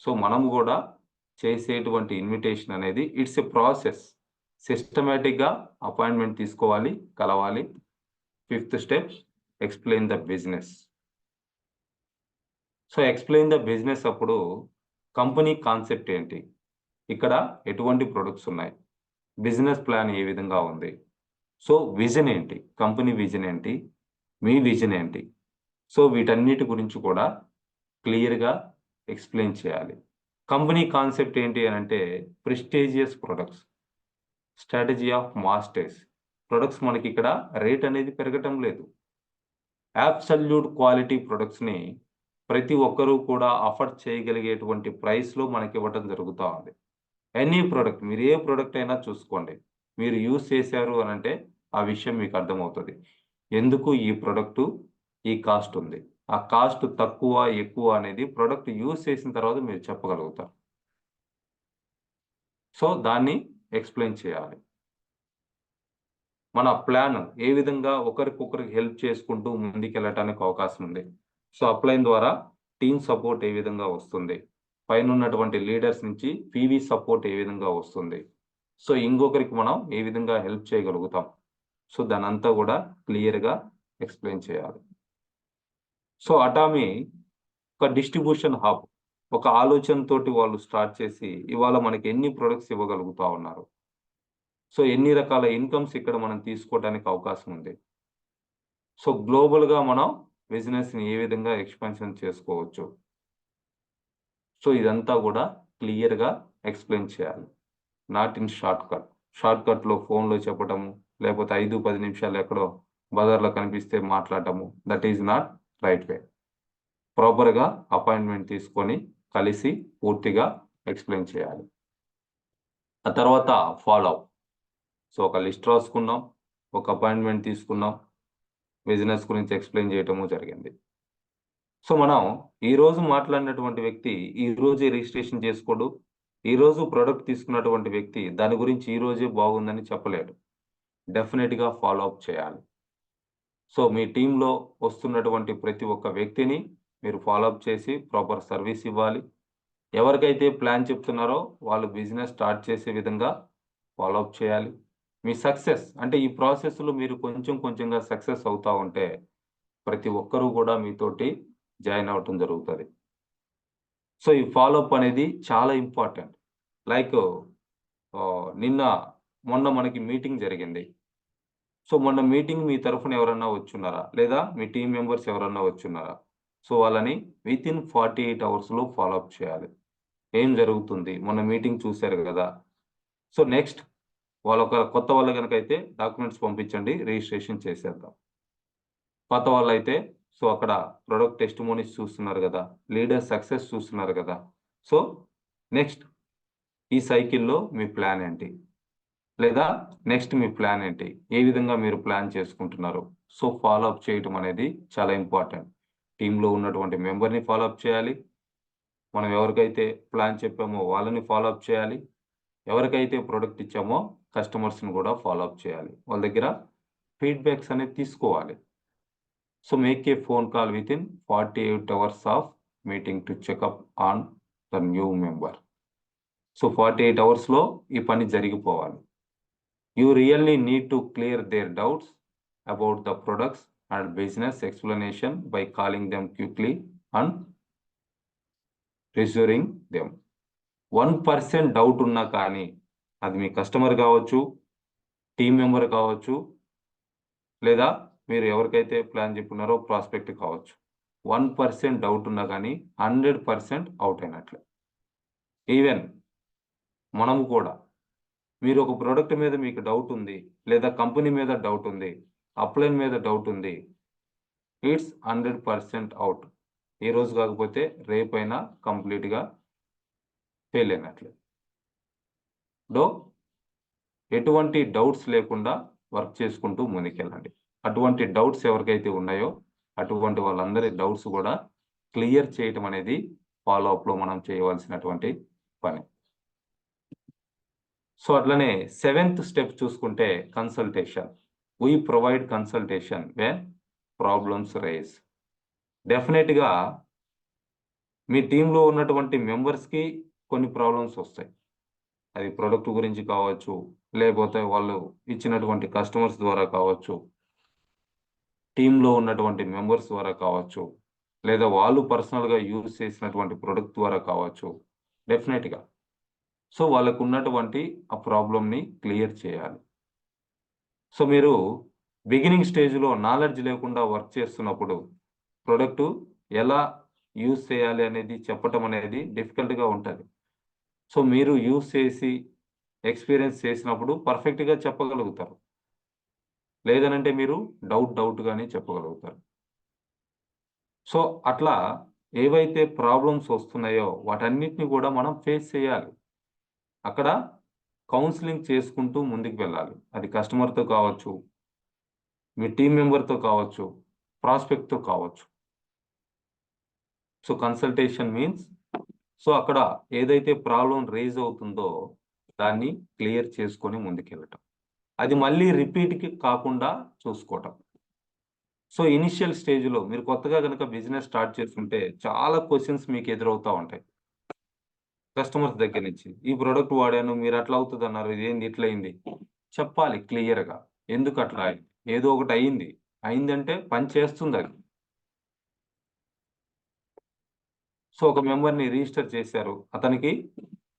సో, మనం గూడా చేసేటువంటి ఇన్విటేషన్ అనేది ఇట్స్ ఎ ప్రాసెస్. సిస్టమాటిక్‌గా అపాయింట్‌మెంట్ తీసుకోవాలి, కలవాలి. Fifth step explain the business. So, explain the business అప్పుడు కంపెనీ కాన్సెప్ట్ ఏంటి? ఇక్కడ ఎటువంటి ప్రొడక్ట్స్ ఉన్నాయి? బిజినెస్ ప్లాన్ ఏ విధంగా ఉంది? సో, విజన్ ఏంటి? కంపెనీ విజన్ ఏంటి? మీ విజన్ ఏంటి? సో, వీటన్నిటి గురించి కూడా క్లియర్‌గా ఎక్స్‌ప్లెయిన్ చేయాలి. కంపెనీ కాన్సెప్ట్ ఏంటి అనంటే prestigious products, strategy of mass taste. Products మనకిక్కడ రేట్ అనేది పెరగటం లేదు. అబ్సల్యూట్ క్వాలిటీ ప్రొడక్ట్స్‌ని ప్రతి ఒక్కరు కూడా అఫోర్డ్ చేయగలిగేటువంటి ప్రైస్‌లో మనకివ్వటం జరుగుతా ఉంది. ఎనీ ప్రొడక్ట్ మీరు ఏ ప్రొడక్ట్ అయినా చూసుకోండి. మీరు యూజ్ చేశారు అనంటే ఆ విషయం మీకు అర్థమవుతది. ఎందుకు ఈ ప్రొడక్టు ఈ కాస్ట్ ఉంది. ఆ కాస్ట్ తక్కువ, ఎక్కువ అనేది ప్రొడక్ట్ యూజ్ చేసిన తర్వాత మీరు చెప్పగలుగుతారు. సో దాన్ని ఎక్స్ప్లెయిన్ చేయాలి. మన ప్లాన్ ఏ విధంగా ఒకరికొకరికి హెల్ప్ చేసుకుంటూ ముందుకెళ్ళటానికి అవకాశం ఉంది. సో అప్లైన్ ద్వారా టీమ్ సపోర్ట్ ఏ విధంగా వస్తుంది, పైన ఉన్నటువంటి లీడర్స్ నుంచి పీవీ సపోర్ట్ ఏ విధంగా వస్తుంది, సో ఇంకొకరికి మనం ఏ విధంగా హెల్ప్ చేయగలుగుతాం, సో దాని అంతా కూడా క్లియర్గా ఎక్స్ప్లెయిన్ చేయాలి. సో అటామీ ఒక డిస్ట్రిబ్యూషన్ హబ్, ఒక ఆలోచనతోటి వాళ్ళు స్టార్ట్ చేసి ఇవాళ మనకి ఎన్ని ప్రొడక్ట్స్ ఇవ్వగలుగుతా ఉన్నారు, సో ఎన్ని రకాల ఇన్కమ్స్ ఇక్కడ మనం తీసుకోవడానికి అవకాశం ఉంది, సో గ్లోబల్గా మనం బిజినెస్ని ఏ విధంగా ఎక్స్పాన్షన్ చేసుకోవచ్చు, సో ఇదంతా కూడా క్లియర్గా ఎక్స్ప్లెయిన్ చేయాలి. నాట్ ఇన్ షార్ట్ కట్లో ఫోన్లో చెప్పటము, లేకపోతే 5-10 నిమిషాలు ఎక్కడో బజార్లో కనిపిస్తే మాట్లాడటము, that is not right way. ప్రాపర్గా అపాయింట్మెంట్ తీసుకొని కలిసి పూర్తిగా ఎక్స్ప్లెయిన్ చేయాలి. ఆ తర్వాత ఫాలో అప్. సో ఒక లిస్ట్ రాసుకున్నాం, ఒక అపాయింట్మెంట్ తీసుకున్నాం, బిజినెస్ గురించి ఎక్స్ప్లెయిన్ చేయటము జరిగింది. సో మనం ఈరోజు మాట్లాడినటువంటి వ్యక్తి ఈరోజు రిజిస్ట్రేషన్ చేసుకోడు, ఈరోజు ప్రోడక్ట్ తీసుకున్నటువంటి వ్యక్తి దాని గురించి ఈరోజే బాగుందని చెప్పలేడు. డెఫినెట్గా ఫాలో అప్ చేయాలి. సో మీ టీంలో వస్తున్నటువంటి ప్రతి ఒక్క వ్యక్తిని మీరు ఫాలో అప్ చేసి ప్రాపర్ సర్వీస్ ఇవ్వాలి. ఎవరికైతే ప్లాన్ చెప్తున్నారో వాళ్ళు బిజినెస్ స్టార్ట్ చేసే విధంగా ఫాలో అప్ చేయాలి. మీ సక్సెస్ అంటే ఈ ప్రాసెస్లో మీరు కొంచెం కొంచెంగా సక్సెస్ అవుతా ఉంటే ప్రతి ఒక్కరూ కూడా మీతోటి జాయిన్ అవ్వటం జరుగుతుంది. సో ఈ ఫాలో అప్ అనేది చాలా ఇంపార్టెంట్. లైక్ మొన్న మనకి మీటింగ్ జరిగింది. సో మొన్న మీటింగ్ మీ తరఫున ఎవరన్నా వచ్చున్నారా, లేదా మీ టీం మెంబర్స్ ఎవరన్నా వచ్చున్నారా, సో వాళ్ళని వితిన్ 48 అవర్స్లో ఫాలో అప్ చేయాలి. ఏం జరుగుతుంది, మొన్న మీటింగ్ చూశారు కదా, సో నెక్స్ట్ కొత్త వాళ్ళు కనుక అయితే డాక్యుమెంట్స్ పంపించండి, రిజిస్ట్రేషన్ చేసేద్దాం. పాత వాళ్ళు అయితే సో అక్కడ ప్రొడక్ట్ టెస్టిమోనీస్ చూస్తున్నారు కదా, లీడర్ సక్సెస్ చూస్తున్నారు కదా, సో నెక్స్ట్ ఈ సైకిల్లో మీ ప్లాన్ ఏంటి, లేదా నెక్స్ట్ మీ ప్లాన్ ఏంటి, ఏ విధంగా మీరు ప్లాన్ చేసుకుంటున్నారు, సో ఫాలో అప్ చేయటం అనేది చాలా ఇంపార్టెంట్. టీంలో ఉన్నటువంటి మెంబర్ని ఫాలో అప్ చేయాలి, మనం ఎవరికైతే ప్లాన్ చెప్పామో వాళ్ళని ఫాలో అప్ చేయాలి, ఎవరికైతే ప్రోడక్ట్ ఇచ్చామో కస్టమర్స్ని కూడా ఫాలో అప్ చేయాలి, వాళ్ళ దగ్గర ఫీడ్బ్యాక్స్ అనేది తీసుకోవాలి. So make a phone call within 48 hours of meeting to checkup on the new member. So 48 hours ఈ పని జరిగిపోవాలి. You really need to clear their doubts about the products and business explanation by calling them quickly and reassuring them. 1% doubt ఉన్నా కానీ అది మీ customer కావచ్చు, team member కావచ్చు, లేదా మీరు ఎవరికైతే ప్లాన్ చెప్పున్నారో ప్రాస్పెక్ట్ కావచ్చు, 1% డౌట్ ఉన్నా కానీ 100% అవుట్ అయినట్లే. ఈవెన్ మనము కూడా మీరు ఒక ప్రోడక్ట్ మీద మీకు డౌట్ ఉంది, లేదా కంపెనీ మీద డౌట్ ఉంది, అప్లైన్ మీద డౌట్ ఉంది, ఇట్స్ 100% అవుట్. ఈ రోజు కాకపోతే రేపైనా కంప్లీట్గా ఫెయిల్ అయినట్లే. ఎటువంటి డౌట్స్ లేకుండా వర్క్ చేసుకుంటూ ముందుకెళ్ళండి. అటువంటి డౌట్స్ ఎవరికైతే ఉన్నాయో అటువంటి వాళ్ళందరి డౌట్స్ కూడా క్లియర్ చేయటం అనేది ఫాలో అప్లో మనం చేయవలసినటువంటి పని. సో అట్లనే 7th స్టెప్ చూసుకుంటే consultation. We provide consultation when problems rise. డెఫినెట్గా మీ టీంలో ఉన్నటువంటి మెంబర్స్కి కొన్ని ప్రాబ్లమ్స్ వస్తాయి. అది ప్రొడక్ట్ గురించి కావచ్చు, లేకపోతే వాళ్ళు ఇచ్చినటువంటి కస్టమర్స్ ద్వారా కావచ్చు, టీంలో ఉన్నటువంటి మెంబర్స్ ద్వారా కావచ్చు, లేదా వాళ్ళు పర్సనల్గా యూజ్ చేసినటువంటి ప్రొడక్ట్ ద్వారా కావచ్చు. డెఫినెట్గా సో వాళ్ళకు ఉన్నటువంటి ఆ ప్రాబ్లమ్ని క్లియర్ చేయాలి. సో మీరు బిగినింగ్ స్టేజ్లో నాలెడ్జ్ లేకుండా వర్క్ చేస్తున్నప్పుడు ప్రొడక్టు ఎలా యూజ్ చేయాలి అనేది చెప్పటం అనేది డిఫికల్ట్గా ఉంటుంది. సో మీరు యూజ్ చేసి ఎక్స్పీరియన్స్ చేసినప్పుడు పర్ఫెక్ట్గా చెప్పగలుగుతారు, లేదనంటే మీరు డౌట్గానే చెప్పగలుగుతారు. సో అట్లా ఏవైతే ప్రాబ్లమ్స్ వస్తున్నాయో వాటన్నిటిని కూడా మనం ఫేస్ చేయాలి. అక్కడ కౌన్సిలింగ్ చేసుకుంటూ ముందుకు వెళ్ళాలి. అది కస్టమర్తో కావచ్చు, మీ టీం మెంబర్తో కావచ్చు, ప్రాస్పెక్ట్తో కావచ్చు. సో కన్సల్టేషన్ మీన్స్ సో అక్కడ ఏదైతే ప్రాబ్లం రేజ్ అవుతుందో దాన్ని క్లియర్ చేసుకొని ముందుకెళ్ళటం, అది మళ్ళీ రిపీట్కి కాకుండా చూసుకోవటం. సో ఇనిషియల్ స్టేజ్లో మీరు కొత్తగా కనుక బిజినెస్ స్టార్ట్ చేస్తుంటే చాలా క్వశ్చన్స్ మీకు ఎదురవుతూ ఉంటాయి కస్టమర్స్ దగ్గర నుంచి. ఈ ప్రోడక్ట్ వాడాను, మీరు అట్లా అవుతుంది అన్నారు, ఇదేంది ఇట్లా అయింది. చెప్పాలి క్లియర్గా, ఎందుకు అట్లా అయింది, ఏదో ఒకటి అయిందంటే పని చేస్తుంది అది. సో ఒక మెంబర్ని రిజిస్టర్ చేశారు, అతనికి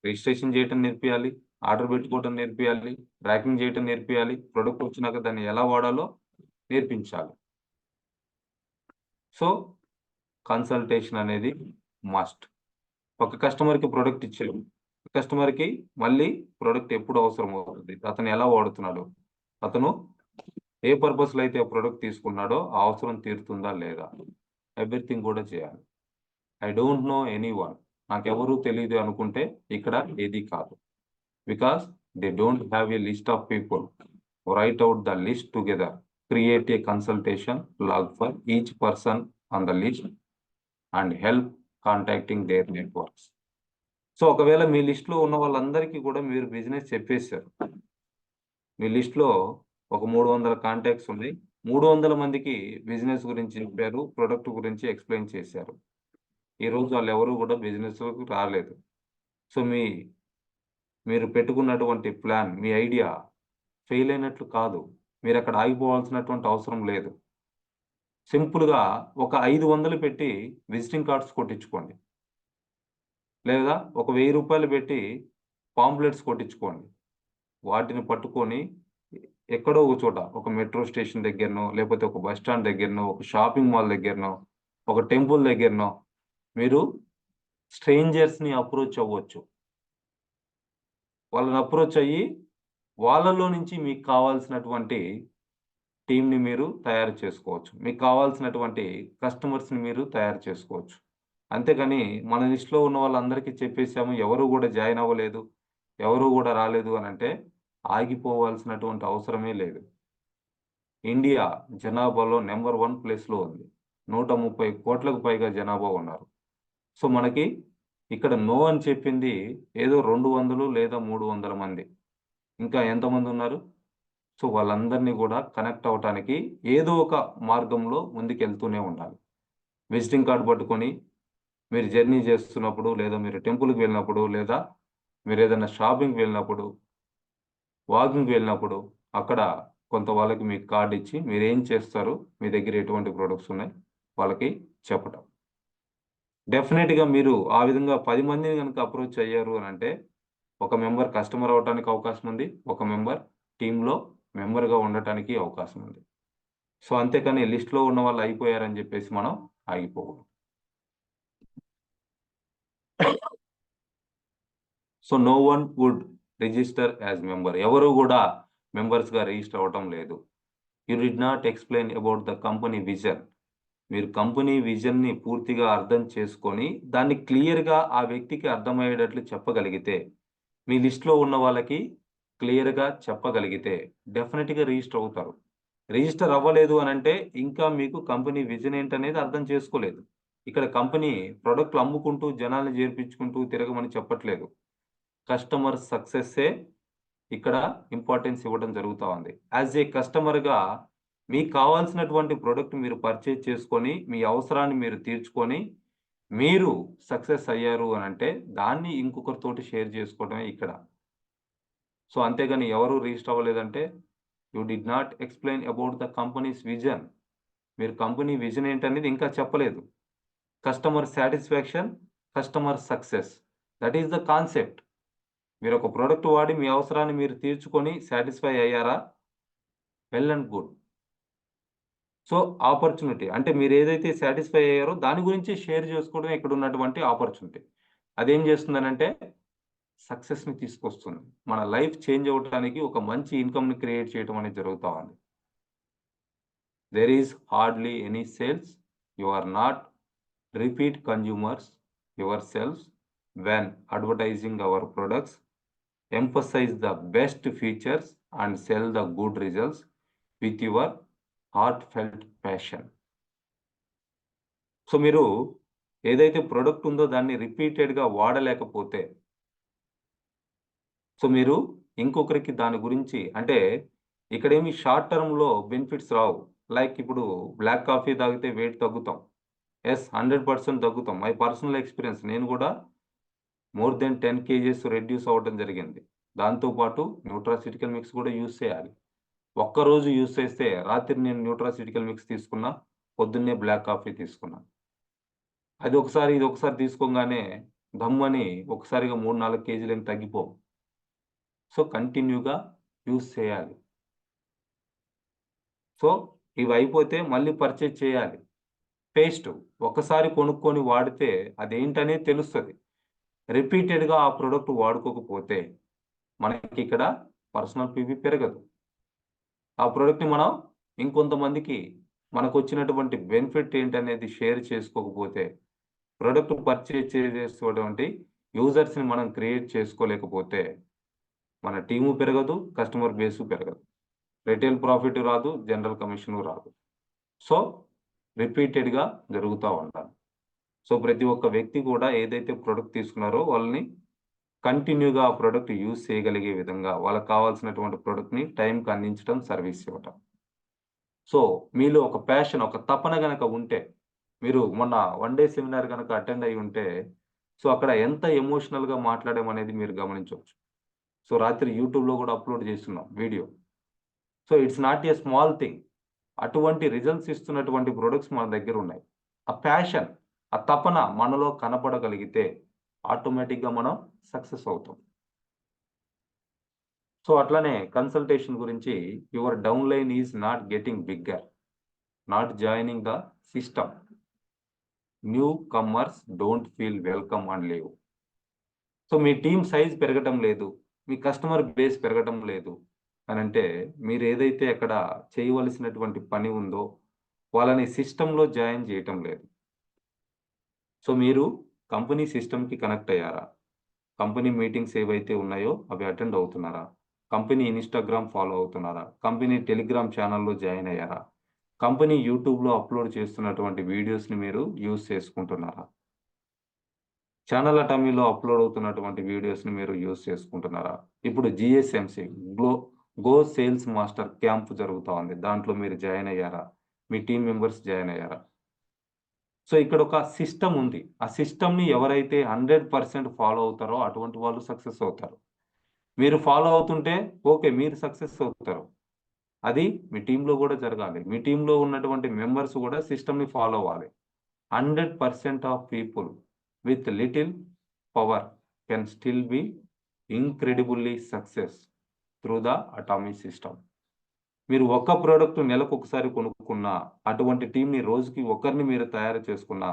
రిజిస్ట్రేషన్ చేయటం నేర్పియాలి, ఆర్డర్ పెట్టుకోవటం నేర్పియాలి, ట్రాకింగ్ చేయటం నేర్పియాలి, ప్రొడక్ట్ వచ్చినాక దాన్ని ఎలా వాడాలో నేర్పించాలి. సో కన్సల్టేషన్ అనేది మస్ట్. ఒక కస్టమర్కి ప్రొడక్ట్ ఇచ్చారు, కస్టమర్కి మళ్ళీ ప్రొడక్ట్ ఎప్పుడు అవసరం అవుతుంది, అతను ఎలా వాడుతున్నాడు, అతను ఏ పర్పస్లో అయితే ప్రొడక్ట్ తీసుకున్నాడో ఆ అవసరం తీరుతుందా లేదా, ఎవ్రీథింగ్ కూడా చేయాలి. I don't know anyone, నాకెవరూ తెలియదు అనుకుంటే ఇక్కడ ఏది కాదు. Because they don't have a list of people, right out the list together, create a consultation log for each person on the list and help contacting their networks. So ఒకవేళ మీ లిస్ట్లో ఉన్న వాళ్ళందరికీ కూడా మీరు బిజినెస్ చెప్పేశారు, మీ లిస్ట్లో ఒక 300 కాంటాక్ట్స్ ఉన్నాయి, 300 మందికి బిజినెస్ గురించి చెప్పారు, ప్రొడక్ట్ గురించి ఎక్స్ప్లెయిన్ చేశారు. ఈరోజు వాళ్ళు ఎవరు కూడా బిజినెస్లోకి రాలేదు. సో మీరు పెట్టుకున్నటువంటి ప్లాన్, మీ ఐడియా ఫెయిల్ అయినట్లు కాదు, మీరు అక్కడ ఆగిపోవాల్సినటువంటి అవసరం లేదు. సింపుల్గా ఒక 500 పెట్టి విజిటింగ్ కార్డ్స్ కొట్టించుకోండి, లేదా ఒక 1000 రూపాయలు పెట్టి పాంప్లెట్స్ కొట్టించుకోండి. వాటిని పట్టుకొని ఎక్కడో ఒక చోట, ఒక మెట్రో స్టేషన్ దగ్గరనో, లేకపోతే ఒక బస్ స్టాండ్ దగ్గరనో, ఒక షాపింగ్ మాల్ దగ్గరనో, ఒక టెంపుల్ దగ్గరనో మీరు స్ట్రేంజర్స్ని అప్రోచ్ అవ్వచ్చు. వాళ్ళని అప్రోచ్ అయ్యి వాళ్ళలో నుంచి మీకు కావాల్సినటువంటి టీమ్‌ని మీరు తయారు చేసుకోవచ్చు, మీకు కావాల్సినటువంటి కస్టమర్స్‌ని మీరు తయారు చేసుకోవచ్చు. అంతేగాని మన లిస్ట్‌లో ఉన్న వాళ్ళందరికీ చెప్పేసాము, ఎవరు కూడా జాయిన్ అవ్వలేదు, ఎవరు కూడా రాలేదు అనంటే ఆగిపోవాల్సినటువంటి అవసరమే లేదు. ఇండియా జనాభాలో నెంబర్ 1 ప్లేస్‌లో ఉంది, 130 కోట్లకు పైగా జనాభా ఉన్నారు. సో మనకి ఇక్కడ నో అని చెప్పింది ఏదో 200 లేదా 300 మంది, ఇంకా ఎంతమంది ఉన్నారు? సో వాళ్ళందరినీ కూడా కనెక్ట్ అవ్వటానికి ఏదో ఒక మార్గంలో ముందుకెళ్తూనే ఉండాలి. విజిటింగ్ కార్డ్ పట్టుకొని మీరు జర్నీ చేస్తున్నప్పుడు, లేదా మీరు టెంపుల్‌కి వెళ్ళినప్పుడు, లేదా మీరు ఏదైనా షాపింగ్‌కి వెళ్ళినప్పుడు, వాకింగ్‌కి వెళ్ళినప్పుడు, అక్కడ కొంత వాళ్ళకి మీకు కార్డ్ ఇచ్చి మీరేం చేస్తారు, మీ దగ్గర ఎటువంటి ప్రొడక్ట్స్ ఉన్నాయి వాళ్ళకి చెప్పటం. డెఫినిట్‌గా మీరు ఆ విధంగా 10 మందిని గనుక అప్రోచ్ అయ్యారు అనంటే, ఒక మెంబర్ కస్టమర్ అవ్వటానికి అవకాశం ఉంది, ఒక మెంబర్ టీమ్‌లో మెంబర్‌గా ఉండటానికి అవకాశం ఉంది. సో అంతేకాని లిస్ట్‌లో ఉన్న వాళ్ళు అయిపోయారని చెప్పేసి మనం ఆగిపోకూడదు. So no one would register as member, ఎవరు కూడా మెంబర్స్‌గా రిజిస్టర్ అవ్వటం లేదు. You did not explain about the company vision. మీరు కంపెనీ విజన్‌ని పూర్తిగా అర్థం చేసుకొని, దాన్ని క్లియర్‌గా ఆ వ్యక్తికి అర్థమయ్యేటట్లు చెప్పగలిగితే, మీ లిస్ట్‌లో ఉన్న వాళ్ళకి క్లియర్‌గా చెప్పగలిగితే డెఫినిట్‌గా రిజిస్టర్ అవుతారు. రిజిస్టర్ అవ్వలేదు అనంటే ఇంకా మీకు కంపెనీ విజన్ ఏంటనేది అర్థం చేసుకోలేదు. ఇక్కడ కంపెనీ ప్రొడక్ట్‌లు అమ్ముకుంటూ, జనాల్ని చేర్పించుకుంటూ తిరగమని చెప్పట్లేదు. కస్టమర్ సక్సెస్సే ఇక్కడ ఇంపార్టెన్స్ ఇవ్వడం జరుగుతా ఉంది. యాజ్ ఏ కస్టమర్‌గా మీకు కావాల్సినటువంటి ప్రొడక్ట్ మీరు పర్చేజ్ చేసుకొని, మీ అవసరాన్ని మీరు తీర్చుకొని, మీరు సక్సెస్ అయ్యారు అనంటే, దాన్ని ఇంకొకరితోటి షేర్ చేసుకోవడమే ఇక్కడ. సో అంతేగాని ఎవరు రిజిస్టర్ అవ్వలేదంటే, you did not explain about the company's vision. మీరు కంపెనీ విజన్ ఏంటనేది ఇంకా చెప్పలేదు. Customer satisfaction, customer success, that is the concept. మీరు ఒక ప్రొడక్ట్ వాడి మీ అవసరాన్ని మీరు తీర్చుకొని సాటిస్ఫై అయ్యారా? Well and good. So opportunity అంటే మీరు ఏదైతే సాటిస్ఫై అయ్యారో దాని గురించి షేర్ చేసుకోవడం ఇక్కడ ఉన్నటువంటి ఆపర్చునిటీ. అదేం చేస్తుందనంటే సక్సెస్‌ని తీసుకొస్తుంది. మన లైఫ్ చేంజ్ అవ్వటానికి ఒక మంచి ఇన్‌కమ్‌ని క్రియేట్ చేయడం అనేది జరుగుతా ఉంది. There is hardly any sales. You are not repeat consumers yourselves when advertising our products. Emphasize the best features and sell the good results with your heartfelt passion. So మీరు ఏదైతే product ఉందో దాన్ని రిపీటెడ్‌గా వాడలేకపోతే so మీరు ఇంకొకరికి దాని గురించి అంటే ఇక్కడేమి షార్ట్ టర్మ్‌లో బెనిఫిట్స్ రావు. లైక్ ఇప్పుడు బ్లాక్ కాఫీ తాగితే వెయిట్ తగ్గుతాం. యెస్, 100% తగ్గుతాం. మై పర్సనల్ ఎక్స్‌పీరియన్స్ నేను కూడా మోర్ దెన్ 10 కేజీస్ రెడ్యూస్ అవ్వడం జరిగింది. దాంతో పాటు న్యూట్రాసిటికల్ మిక్స్ కూడా యూజ్ చేయాలి. ఒక్కరోజు యూజ్ చేస్తే రాత్రి నేను న్యూట్రాసిటికల్ మిక్స్ తీసుకున్నా, పొద్దున్నే బ్లాక్ కాఫీ తీసుకున్నా. అది ఒకసారి, ఇది ఒకసారి తీసుకోగానే ధమ్మని ఒకసారిగా 3, 4 కేజీలేమి తగ్గిపోవు. సో కంటిన్యూగా యూజ్ చేయాలి. సో ఇవి అయిపోతే మళ్ళీ పర్చేజ్ చేయాలి. పేస్ట్ ఒకసారి కొనుక్కొని వాడితే అదేంటనేది తెలుస్తది. రిపీటెడ్‌గా ఆ ప్రొడక్ట్ వాడుకోకపోతే మనకిక్కడ పర్సనల్ పీవీ పెరగదు. ఆ ప్రొడక్ట్‌ని మనం ఇంకొంతమందికి మనకొచ్చినటువంటి బెనిఫిట్ ఏంటనేది షేర్ చేసుకోకపోతే, ప్రొడక్ట్ పర్చేజ్ చేసేటువంటి యూజర్స్‌ని మనం క్రియేట్ చేసుకోలేకపోతే, మన టీము పెరగదు, కస్టమర్ బేసు పెరగదు. రిటైల్ ప్రాఫిట్ రాదు, జనరల్ కమిషను రాదు. సో, రిపీటెడ్‌గా జరుగుతా ఉండాలి. సో, ప్రతి ఒక్క వ్యక్తి కూడా ఏదైతే ప్రొడక్ట్ తీసుకున్నారో వాళ్ళని కంటిన్యూగా ఆ ప్రొడక్ట్ యూజ్ చేయగలిగే విధంగా వాళ్ళకి కావాల్సినటువంటి ప్రొడక్ట్‌ని టైంకి అందించడం, సర్వీస్ ఇవ్వటం. సో, మీలో ఒక ప్యాషన్, ఒక తపన గనక ఉంటే, మీరు మొన్న 1 డే సెమినార్ గనక అటెండ్ అయ్యి ఉంటే, సో, అక్కడ ఎంత ఎమోషనల్‌గా మాట్లాడామనేది మీరు గమనించొచ్చు. సో, రాత్రి యూట్యూబ్‌లో కూడా అప్‌లోడ్ చేస్తున్నాం video. So, it's not a small thing. అటువంటి రిజల్ట్స్ ఇస్తున్నటువంటి ప్రొడక్ట్స్ మన దగ్గరున్నాయి. ఆ ప్యాషన్, ఆ తపన మనలో కనపడగలిగితే ఆటోమేటిక్‌గా మనం సక్సెస్ అవుతాం. సో, అట్లనే కన్సల్టేషన్ గురించి your downline is not getting bigger, not joining the system. New comers don't feel welcome and leave. So, మీ టీమ్ సైజ్ పెరగటం లేదు. మీ కస్టమర్ బేస్ పెరగటం లేదు అనంటే, మీరేదైతే అక్కడ చేయవలసినటువంటి పని ఉందో, వాళ్ళని సిస్టమ్‌లో జాయిన్ చేయటం లేదు. సో, మీరు కంపెనీ సిస్టమ్‌కి కనెక్ట్ అయ్యారా? కంపెనీ మీటింగ్స్ ఏవైతే ఉన్నాయో అవి అటెండ్ అవుతున్నారా? కంపెనీ ఇన్‌స్టాగ్రామ్ ఫాలో అవుతున్నారా? కంపెనీ టెలిగ్రామ్ ఛానెల్‌లో జాయిన్ అయ్యారా? కంపెనీ యూట్యూబ్‌లో అప్‌లోడ్ చేస్తున్నటువంటి వీడియోస్‌ని మీరు యూజ్ చేసుకుంటున్నారా? ఛానల్ అటామీలో అప్‌లోడ్ అవుతున్నటువంటి వీడియోస్‌ని మీరు యూజ్ చేసుకుంటున్నారా? ఇప్పుడు GSMC go sales master camp జరుగుతా ఉంది. దాంట్లో మీరు జాయిన్ అయ్యారా? మీ టీమ్ మెంబర్స్ జాయిన్ అయ్యారా? సో, ఇక్కడొక సిస్టమ్ ఉంది. ఆ సిస్టమ్‌ని ఎవరైతే 100% ఫాలో అవుతారో అటువంటి వాళ్ళు సక్సెస్ అవుతారు. మీరు ఫాలో అవుతుంటే ఓకే, మీరు సక్సెస్ అవుతారు. అది మీ టీమ్‌లో గూడా జరగాలి. మీ టీమ్‌లో ఉన్నటువంటి మెంబర్స్ గూడా సిస్టమ్‌ని ఫాలో అవ్వాలి. 100% of people with little power can still be incredibly success through the atomic system. మీరు ఒక్క ప్రొడక్ట్ నెలకొకసారి కొనుక్కున్నా, అటువంటి టీమ్‌ని రోజుకి ఒకరిని మీరు తయారు చేసుకున్నా,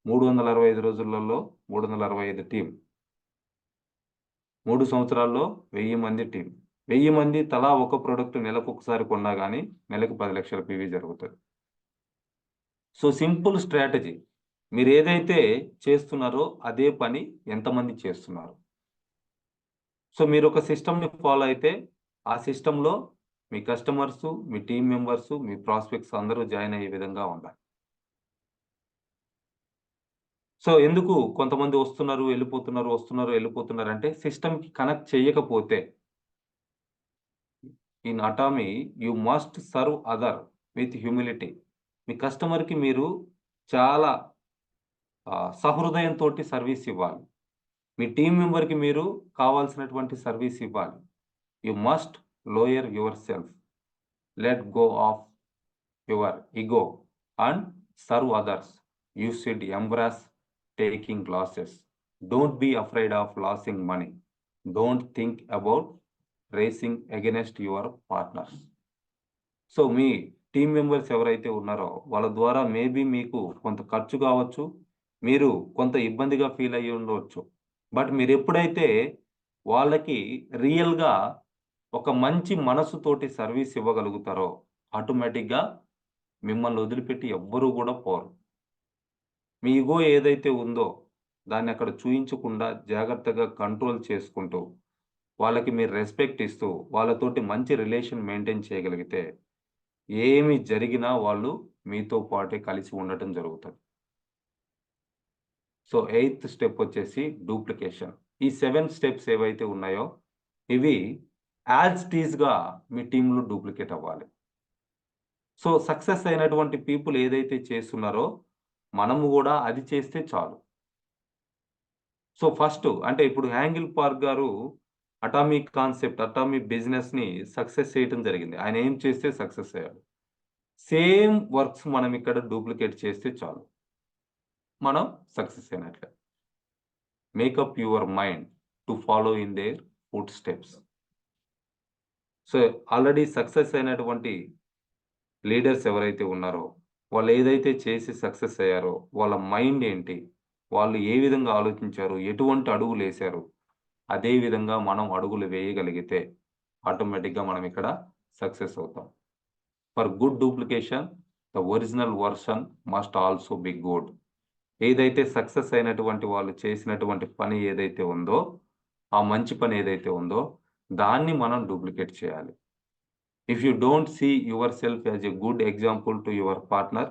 365 రోజులలో 365 టీమ్. 3 సంవత్సరాల్లో 1000 మంది టీమ్. 1000 మంది తలా ఒక ప్రొడక్ట్ నెలకొకసారి కొన్నా గానీ, నెలకు 10,00,000 పీవీ జరుగుతది. So, simple strategy. మీరేదైతే చేస్తున్నారో అదే పని ఎంతమంది చేస్తున్నారు? సో, మీరొక సిస్టమ్‌ని ఫాలో అయితే, ఆ సిస్టమ్‌లో మీ కస్టమర్సు, మీ టీమ్ మెంబర్సు, మీ ప్రాస్పెక్ట్స్ అందరూ జాయిన్ అయ్యే విధంగా ఉండాలి. సో, ఎందుకు కొంతమంది వస్తున్నారు, వెళ్ళిపోతున్నారు, వస్తున్నారు, వెళ్ళిపోతున్నారంటే సిస్టమ్‌కి కనెక్ట్ చెయ్యకపోతే, in a team you must serve other with humility. మీ కస్టమర్‌కి మీరు చాలా సహృదయంతోటి సర్వీస్ ఇవ్వాలి. మీ టీమ్ మెంబర్‌కి మీరు కావాల్సినటువంటి సర్వీస్ ఇవ్వాలి. You must lower yourself. Let go of your ego and serve others. You should embrace taking losses. Don't be afraid of losing money. Don't think about racing against your partners. So, మీ team members ఎవరైతే ఉన్నారో వాళ్ళ ద్వారా maybe మీకు కొంత ఖర్చు కావచ్చు. మీరు కొంత ఇబ్బందిగా ఫీల్ అయ్యి ఉండవచ్చు. బట్ మీరెప్పుడైతే వాళ్ళకి రియల్‌గా ఒక మంచి మనసుతోటి సర్వీస్ ఇవ్వగలుగుతారో ఆటోమేటిక్‌గా మిమ్మల్ని వదిలిపెట్టి ఎవ్వరు గూడా పోరు. మీ ఇగో ఏదైతే ఉందో దాన్ని అక్కడ చూయించకుండా జాగ్రత్తగా కంట్రోల్ చేసుకుంటూ, వాళ్ళకి మీరు రెస్పెక్ట్ ఇస్తూ, వాళ్ళతోటి మంచి రిలేషన్ మెయింటైన్ చేయగలిగితే ఏమి జరిగినా వాళ్ళు మీతో పాటే కలిసి ఉండటం జరుగుతది. సో, ఎయిత్ స్టెప్ వచ్చేసి డూప్లికేషన్. ఈ 7 స్టెప్స్ ఏవైతే ఉన్నాయో, ఇవి యాజ్ టీజ్గా మీ టీంలో డూప్లికేట్ అవ్వాలి. సో సక్సెస్ అయినటువంటి పీపుల్ ఏదైతే చేస్తున్నారో మనము కూడా అది చేస్తే చాలు. సో ఫస్ట్ అంటే ఇప్పుడు హ్యాంగిల్ పార్క్ గారు అటామిక్ కాన్సెప్ట్, అటామిక్ బిజినెస్ని సక్సెస్ చేయడం జరిగింది. ఆయన ఏం చేస్తే సక్సెస్ అయ్యాడు. సేమ్ వర్క్స్ మనం ఇక్కడ డూప్లికేట్ చేస్తే చాలు, మనం సక్సెస్ అయినట్లే. Make up your mind to follow in their foot steps. So already success అయినటువంటి లీడర్స్ ఎవరైతే ఉన్నారో వాళ్ళు ఏదైతే చేసి సక్సెస్ అయ్యారో వాళ్ళ మైండ్ ఏంటి, వాళ్ళు ఏ విధంగా ఆలోచించారు, ఎటువంటి అడుగులు వేశారు, అదే విధంగా మనం అడుగులు వేయగలిగితే ఆటోమేటిక్గా మనం ఇక్కడ సక్సెస్ అవుతాం. For good duplication the original version must also be good. ఏదైతే సక్సెస్ అయినటువంటి వాళ్ళు చేసినటువంటి పని ఏదైతే ఉందో, ఆ మంచి పని ఏదైతే ఉందో దాన్ని మనం డూప్లికేట్ చేయాలి. If you don't see yourself as a good example to your partner,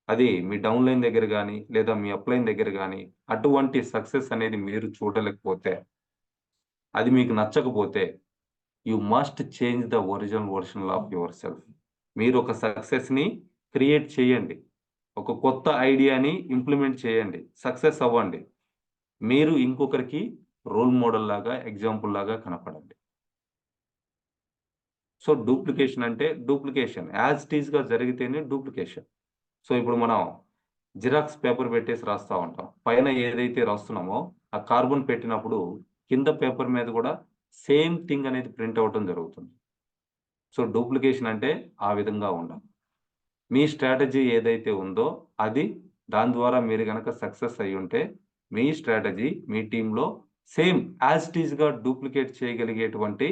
అది మీ డౌన్లైన్ దగ్గర కానీ లేదా మీ అప్లైన్ దగ్గర కానీ అటువంటి సక్సెస్ అనేది మీరు చూడలేకపోతే, అది మీకు నచ్చకపోతే, you must change the original version of your self. మీరు ఒక సక్సెస్ని క్రియేట్ చేయండి, ఒక కొత్త ఐడియాని ఇంప్లిమెంట్ చేయండి, సక్సెస్ అవ్వండి. మీరు ఇంకొకరికి రోల్ మోడల్ లాగా, ఎగ్జాంపుల్ లాగా కనపడండి. సో డూప్లికేషన్ అంటే డూప్లికేషన్ యాజ్ ఇట్ ఈస్గా జరిగితేనే డూప్లికేషన్. సో ఇప్పుడు మనం జిరాక్స్ పేపర్ పెట్టేసి రాస్తూ ఉంటాం. పైన ఏదైతే రాస్తున్నామో ఆ కార్బన్ పెట్టినప్పుడు కింద పేపర్ మీద కూడా సేమ్ థింగ్ అనేది ప్రింట్ అవటం జరుగుతుంది. సో డూప్లికేషన్ అంటే ఆ విధంగా ఉండాలి. మీ స్ట్రాటజీ ఏదైతే ఉందో అది, దాని ద్వారా మీరు కనుక సక్సెస్ అయ్యి ఉంటే మీ స్ట్రాటజీ మీ టీంలో సేమ్ యాజ్ ఇట్ ఈస్గా డూప్లికేట్ చేయగలిగేటువంటి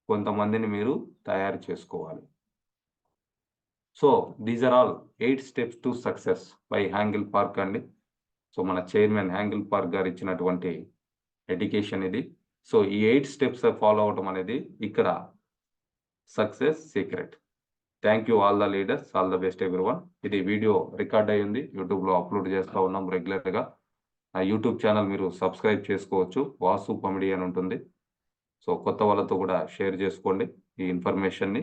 కొంతమందిని మీరు తయారు చేసుకోవాలి. So these are all 8 steps to success by Hangil Park అండి. సో మన చైర్మన్ హ్యాంగిల్ పార్క్ గారు ఇచ్చినటువంటి ఎడ్యుకేషన్ ఇది. సో ఈ 8 స్టెప్స్ ఫాలో అవడం అనేది ఇక్కడ success secret. Thank you all the leaders, all the best everyone. ఇది వీడియో రికార్డ్ అయ్యింది, యూట్యూబ్లో అప్లోడ్ చేస్తూ ఉన్నాం రెగ్యులర్గా. ఆ యూట్యూబ్ ఛానల్ మీరు సబ్స్క్రైబ్ చేసుకోవచ్చు, వాసు పమిడి అని ఉంటుంది. సో కొత్త వాళ్ళతో కూడా షేర్ చేసుకోండి ఈ ఇన్ఫర్మేషన్ని.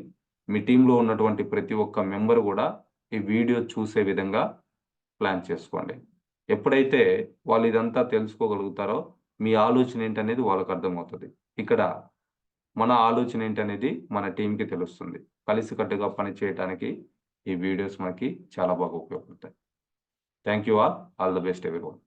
మీ టీంలో ఉన్నటువంటి ప్రతి ఒక్క మెంబర్ కూడా ఈ వీడియో చూసే విధంగా ప్లాన్ చేసుకోండి. ఎప్పుడైతే వాళ్ళు ఇదంతా తెలుసుకోగలుగుతారో మీ ఆలోచన ఏంటనేది వాళ్ళకు అర్థమవుతుంది. ఇక్కడ మన ఆలోచన ఏంటనేది మన టీంకి తెలుస్తుంది. కలిసికట్టుగా పని చేయడానికి ఈ వీడియోస్ మనకి చాలా బాగా ఉపయోగపడతాయి. Thank you all the best everyone.